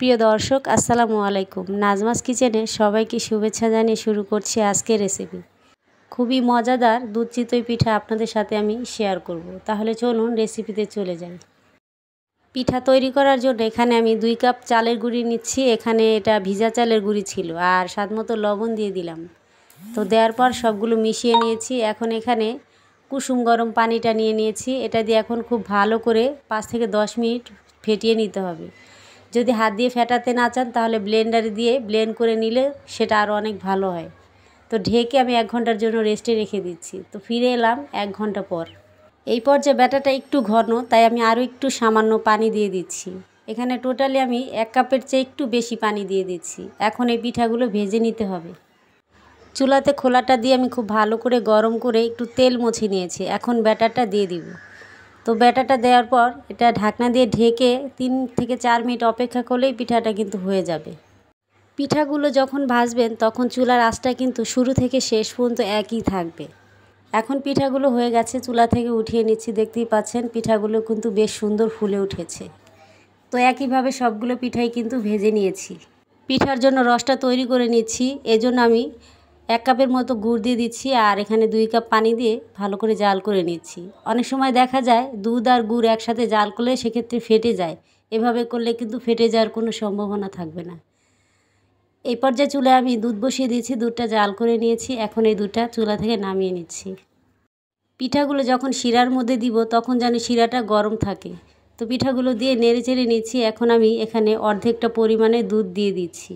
প্রিয় দর্শক আসসালামু আলাইকুম। নাজমাস কিচেনে সবাইকে শুভেচ্ছা জানিয়ে শুরু করছি আজকের রেসিপি। খুবই মজাদার দুধ চিতই পিঠা আপনাদের সাথে আমি শেয়ার করব। তাহলে চলুন রেসিপিতে চলে যাই। পিঠা তৈরি করার জন্য এখানে আমি 2 কাপ চালের গুঁড়ি নিচ্ছি। এখানে এটা ভিজা চালের গুঁড়ি ছিল, আর স্বাদমতো লবণ দিয়ে দিলাম। তো দেওয়ার পর সবগুলো মিশিয়ে নিয়েছি। এখন এখানে কুসুম গরম পানিটা নিয়ে নিয়েছি। এটা দিয়ে এখন খুব ভালো করে 5 থেকে 10 মিনিট ফেটিয়ে নিতে হবে। যদি হাত দিয়ে ফেটাতে না চান তাহলে ব্লেন্ডারে দিয়ে ব্লেন্ড করে নিলে সেটা আরও অনেক ভালো হয়। তো ঢেকে আমি 1 ঘন্টার জন্য রেস্টে রেখে দিচ্ছি। তো ফিরে এলাম 1 ঘন্টা পর। এই পর্যায়ে ব্যাটাটা একটু ঘন, তাই আমি আরও একটু সামান্য পানি দিয়ে দিচ্ছি। এখানে টোটালি আমি 1 কাপের চেয়ে একটু বেশি পানি দিয়ে দিচ্ছি। এখন এই পিঠাগুলো ভেজে নিতে হবে। চুলাতে খোলাটা দিয়ে আমি খুব ভালো করে গরম করে একটু তেল মুছে নিয়েছি। এখন ব্যাটারটা দিয়ে দিব। তো ব্যাটারটা দেওয়ার পর এটা ঢাকনা দিয়ে ঢেকে 3 থেকে 4 মিনিট অপেক্ষা করলেই পিঠাটা কিন্তু হয়ে যাবে। পিঠাগুলো যখন ভাজবেন তখন চুলার আঁচটা কিন্তু শুরু থেকে শেষ পর্যন্ত একই থাকবে। এখন পিঠাগুলো হয়ে গেছে, চুলা থেকে উঠিয়ে নিচ্ছি। দেখতেই পাচ্ছেন পিঠাগুলো কিন্তু বেশ সুন্দর ফুলে উঠেছে। তো একইভাবে সবগুলো পিঠাই কিন্তু ভেজে নিয়েছি। পিঠার জন্য রসটা তৈরি করে নিচ্ছি। এজন্য আমি 1 কাপের মতো গুড় দিয়ে দিচ্ছি, আর এখানে 2 কাপ পানি দিয়ে ভালো করে জাল করে নিচ্ছি। অনেক সময় দেখা যায় দুধ আর গুড় একসাথে জাল করলে সেক্ষেত্রে ফেটে যায়। এভাবে করলে কিন্তু ফেটে যাওয়ার কোনো সম্ভাবনা থাকবে না। এই পর্যায়ে চুলায় আমি দুধ বসিয়ে দিয়েছি। দুধটা জাল করে নিয়েছি। এখন এই দুধটা চুলা থেকে নামিয়ে নিচ্ছি। পিঠাগুলো যখন শিরার মধ্যে দিব তখন যেন শিরাটা গরম থাকে। তো পিঠাগুলো দিয়ে নেড়ে চেড়ে নিচ্ছি। এখন আমি এখানে অর্ধেকটা পরিমাণে দুধ দিয়ে দিচ্ছি।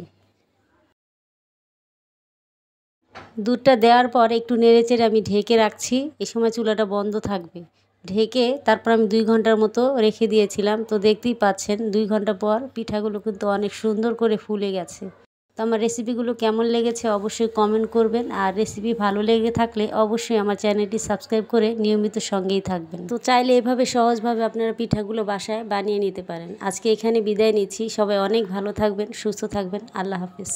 দুধটা দেওয়ার পর একটু নেড়েচেড়ে আমি ঢেকে রাখছি। এই সময় চুলাটা বন্ধ থাকবে। ঢেকে তারপর আমি 2 ঘন্টার মতো রেখে দিয়েছিলাম। তো দেখতেই পাচ্ছেন 2 ঘন্টা পর পিঠাগুলো কিন্তু অনেক সুন্দর করে ফুলে গেছে। তো আমার রেসিপিগুলো কেমন লেগেছে অবশ্যই কমেন্ট করবেন, আর রেসিপি ভালো লেগে থাকলে অবশ্যই আমার চ্যানেলটি সাবস্ক্রাইব করে নিয়মিত সঙ্গেই থাকবেন। তো চাইলে এভাবে সহজভাবে আপনারা পিঠাগুলো বাসায় বানিয়ে নিতে পারেন। আজকে এখানে বিদায় নিচ্ছি। সবাই অনেক ভালো থাকবেন, সুস্থ থাকবেন। আল্লাহ হাফেজ।